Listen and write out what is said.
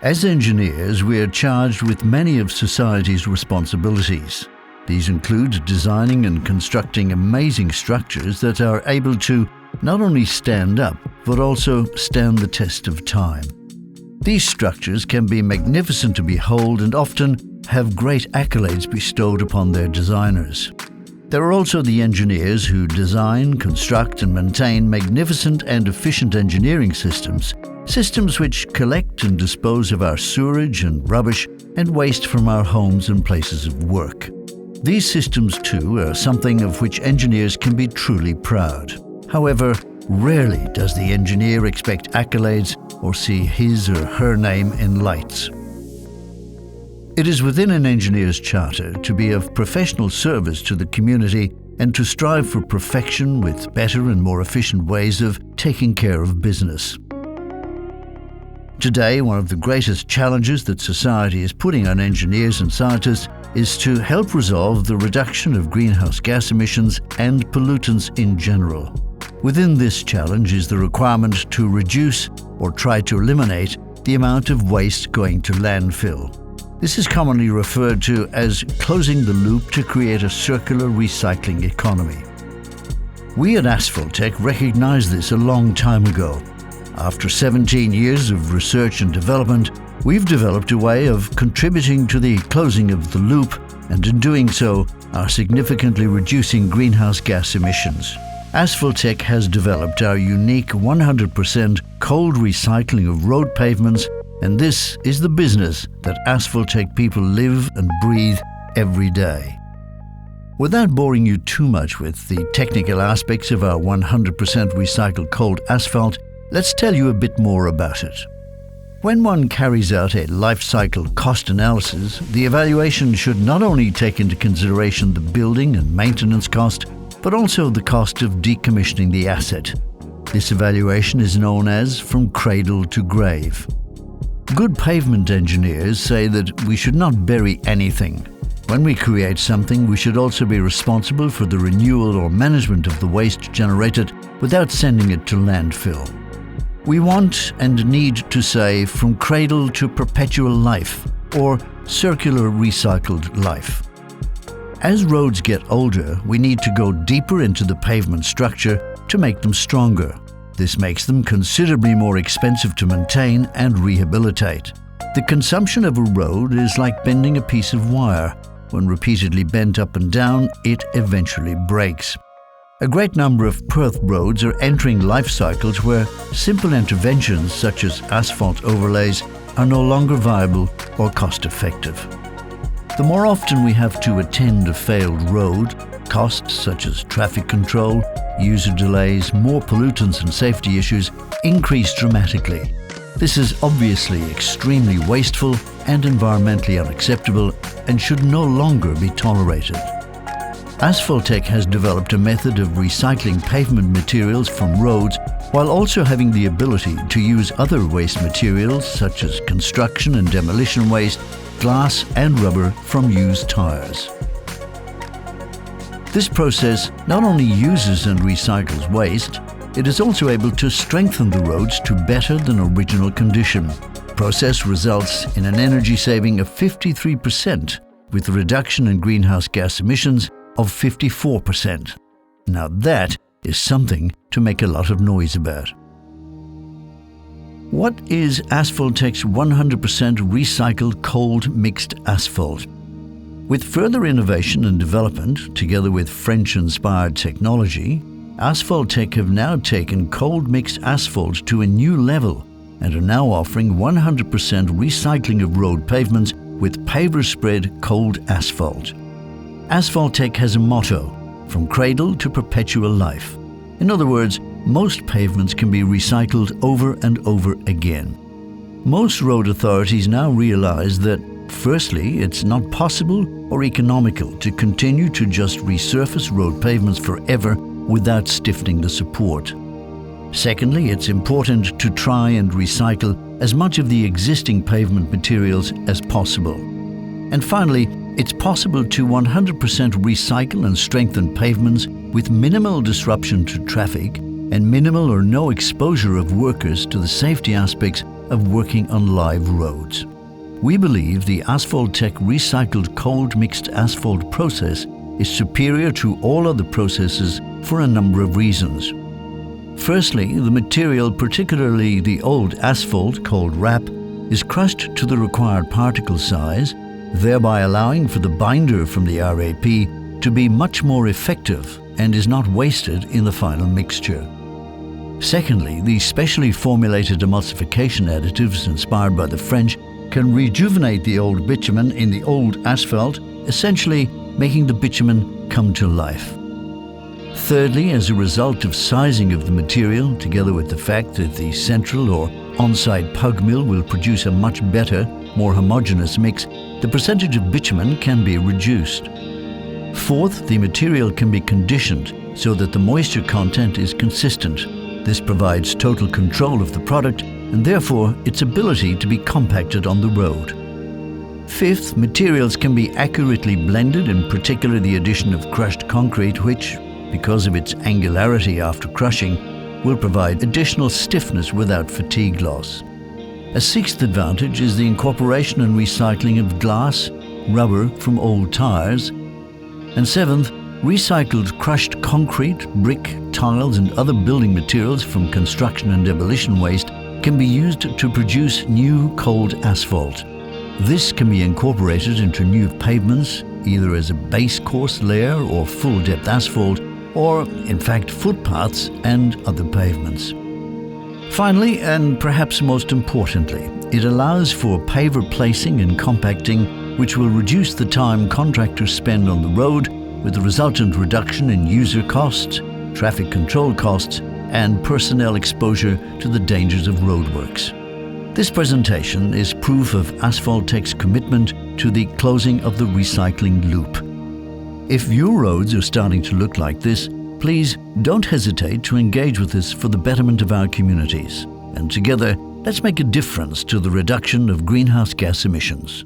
As engineers, we are charged with many of society's responsibilities. These include designing and constructing amazing structures that are able to not only stand up, but also stand the test of time. These structures can be magnificent to behold and often have great accolades bestowed upon their designers. There are also the engineers who design, construct and maintain magnificent and efficient engineering systems which collect and dispose of our sewerage and rubbish and waste from our homes and places of work. These systems too are something of which engineers can be truly proud. However, rarely does the engineer expect accolades or see his or her name in lights. It is within an engineer's charter to be of professional service to the community and to strive for perfection with better and more efficient ways of taking care of business. Today, one of the greatest challenges that society is putting on engineers and scientists is to help resolve the reduction of greenhouse gas emissions and pollutants in general. Within this challenge is the requirement to reduce or try to eliminate the amount of waste going to landfill. This is commonly referred to as closing the loop to create a circular recycling economy. We at Asphaltech recognized this a long time ago. After 17 years of research and development, we've developed a way of contributing to the closing of the loop, and in doing so, are significantly reducing greenhouse gas emissions. Asphaltech has developed our unique 100% cold recycling of road pavements, and this is the business that Asphaltech people live and breathe every day. Without boring you too much with the technical aspects of our 100% recycled cold asphalt, let's tell you a bit more about it. When one carries out a life cycle cost analysis, the evaluation should not only take into consideration the building and maintenance cost, but also the cost of decommissioning the asset. This evaluation is known as from cradle to grave. Good pavement engineers say that we should not bury anything. When we create something, we should also be responsible for the renewal or management of the waste generated without sending it to landfill. We want and need to say from cradle to perpetual life, or circular recycled life. As roads get older, we need to go deeper into the pavement structure to make them stronger. This makes them considerably more expensive to maintain and rehabilitate. The consumption of a road is like bending a piece of wire. When repeatedly bent up and down, it eventually breaks. A great number of Perth roads are entering life cycles where simple interventions such as asphalt overlays are no longer viable or cost-effective. The more often we have to attend a failed road, costs such as traffic control, user delays, more pollutants and safety issues increase dramatically. This is obviously extremely wasteful and environmentally unacceptable and should no longer be tolerated. Asphaltech has developed a method of recycling pavement materials from roads while also having the ability to use other waste materials such as construction and demolition waste, glass and rubber from used tires. This process not only uses and recycles waste, it is also able to strengthen the roads to better than original condition. The process results in an energy saving of 53% with a reduction in greenhouse gas emissions of 54%. Now that is something to make a lot of noise about. What is Asphaltech's 100% recycled cold mixed asphalt? With further innovation and development, together with French-inspired technology, Asphaltech have now taken cold mixed asphalt to a new level and are now offering 100% recycling of road pavements with paver-spread cold asphalt. Asphaltech has a motto, from cradle to perpetual life. In other words, most pavements can be recycled over and over again. Most road authorities now realize that, firstly, it's not possible or economical to continue to just resurface road pavements forever without stiffening the support. Secondly, it's important to try and recycle as much of the existing pavement materials as possible. And finally, it's possible to 100% recycle and strengthen pavements with minimal disruption to traffic and minimal or no exposure of workers to the safety aspects of working on live roads. We believe the Asphaltech Recycled Cold Mixed Asphalt process is superior to all other processes for a number of reasons. Firstly, the material, particularly the old asphalt called RAP, is crushed to the required particle size, thereby allowing for the binder from the RAP to be much more effective and is not wasted in the final mixture. Secondly, the specially formulated emulsification additives inspired by the French can rejuvenate the old bitumen in the old asphalt, essentially making the bitumen come to life. Thirdly, as a result of sizing of the material, together with the fact that the central or on-site pug mill will produce a much better, more homogeneous mix, the percentage of bitumen can be reduced. Fourth, the material can be conditioned so that the moisture content is consistent. This provides total control of the product and therefore its ability to be compacted on the road. Fifth, materials can be accurately blended, in particular the addition of crushed concrete, which, because of its angularity after crushing, will provide additional stiffness without fatigue loss. A sixth advantage is the incorporation and recycling of glass, rubber from old tires. And seventh, recycled crushed concrete, brick, tiles and other building materials from construction and demolition waste can be used to produce new cold asphalt. This can be incorporated into new pavements, either as a base course layer or full depth asphalt, or in fact footpaths and other pavements. Finally, and perhaps most importantly, it allows for paver placing and compacting, which will reduce the time contractors spend on the road, with the resultant reduction in user costs, traffic control costs, and personnel exposure to the dangers of roadworks. This presentation is proof of Asphaltech's commitment to the closing of the recycling loop. If your roads are starting to look like this, please don't hesitate to engage with us for the betterment of our communities. And together, let's make a difference to the reduction of greenhouse gas emissions.